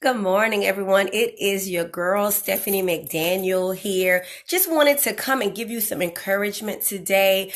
Good morning, everyone. It is your girl, Stephanie McDaniel here. Just wanted to come and give you some encouragement today.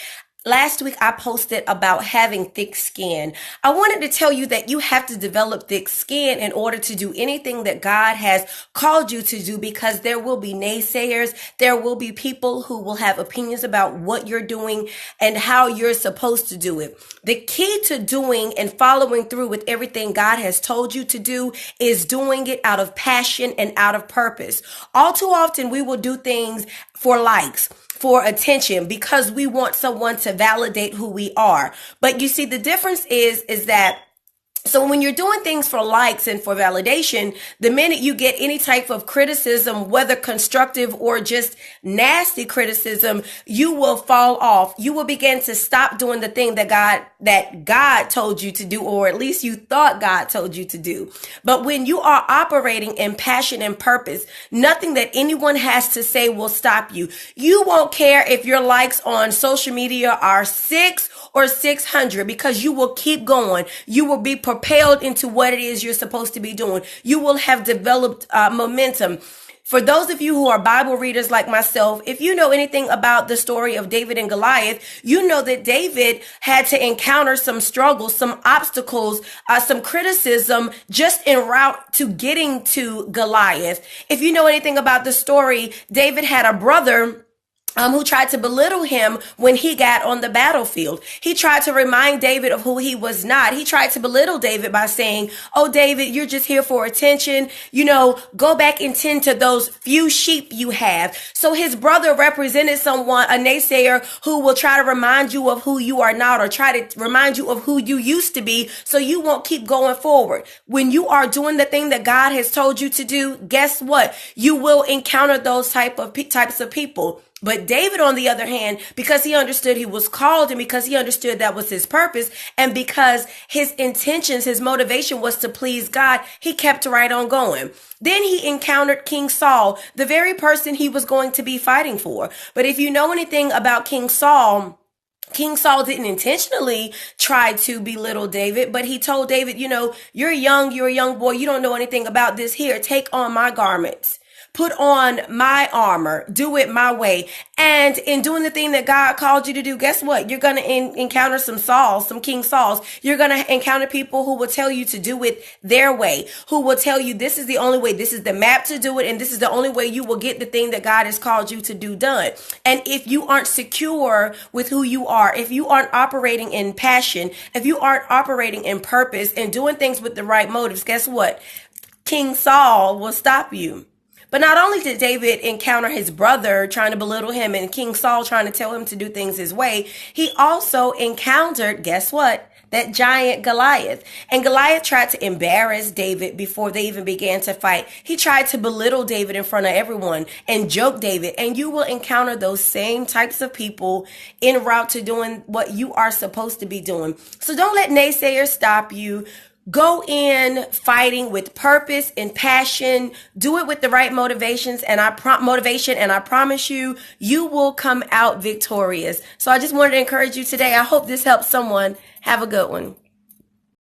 Last week, I posted about having thick skin. I wanted to tell you that you have to develop thick skin in order to do anything that God has called you to do, because there will be naysayers. There will be people who will have opinions about what you're doing and how you're supposed to do it. The key to doing and following through with everything God has told you to do is doing it out of passion and out of purpose. All too often, we will do things for likes, for attention, because we want someone to validate who we are. But you see, the difference is that so when you're doing things for likes and for validation, the minute you get any type of criticism, whether constructive or just nasty criticism, you will fall off. You will begin to stop doing the thing that God told you to do, or at least you thought God told you to do. But when you are operating in passion and purpose, nothing that anyone has to say will stop you. You won't care if your likes on social media are 6 or 600, because you will keep going. You will be propelled into what it is you're supposed to be doing. You will have developed momentum. For those of you who are Bible readers like myself, if you know anything about the story of David and Goliath, you know that David had to encounter some struggles, some obstacles, some criticism just en route to getting to Goliath. If you know anything about the story, David had a brother who tried to belittle him when he got on the battlefield. He tried to remind David of who he was not. He tried to belittle David by saying, "Oh, David, you're just here for attention. Go back and tend to those few sheep you have." So his brother represented someone, a naysayer, who will try to remind you of who you are not, or try to remind you of who you used to be, so you won't keep going forward. When you are doing the thing that God has told you to do, guess what? You will encounter those types of people. But David, on the other hand, because he understood he was called, and because he understood that was his purpose, and because his intentions, his motivation was to please God, he kept right on going. Then he encountered King Saul, the very person he was going to be fighting for. But if you know anything about King Saul didn't intentionally try to belittle David, but he told David, you're a young boy. You don't know anything about this. Here, take on my garments. Put on my armor, do it my way. And in doing the thing that God called you to do, guess what? You're going to encounter some King Sauls. You're going to encounter people who will tell you to do it their way, who will tell you this is the only way, this is the map to do it, and this is the only way you will get the thing that God has called you to do done. And if you aren't secure with who you are, if you aren't operating in passion, if you aren't operating in purpose and doing things with the right motives, guess what? King Saul will stop you. But not only did David encounter his brother trying to belittle him and King Saul trying to tell him to do things his way, he also encountered, guess what? That giant Goliath. And Goliath tried to embarrass David before they even began to fight. He tried to belittle David in front of everyone and joke David. And you will encounter those same types of people en route to doing what you are supposed to be doing. So don't let naysayers stop you. Go in fighting with purpose and passion. Do it with the right motivation, and I promise you, you will come out victorious. So I just wanted to encourage you today. I hope this helps someone. Have a good one.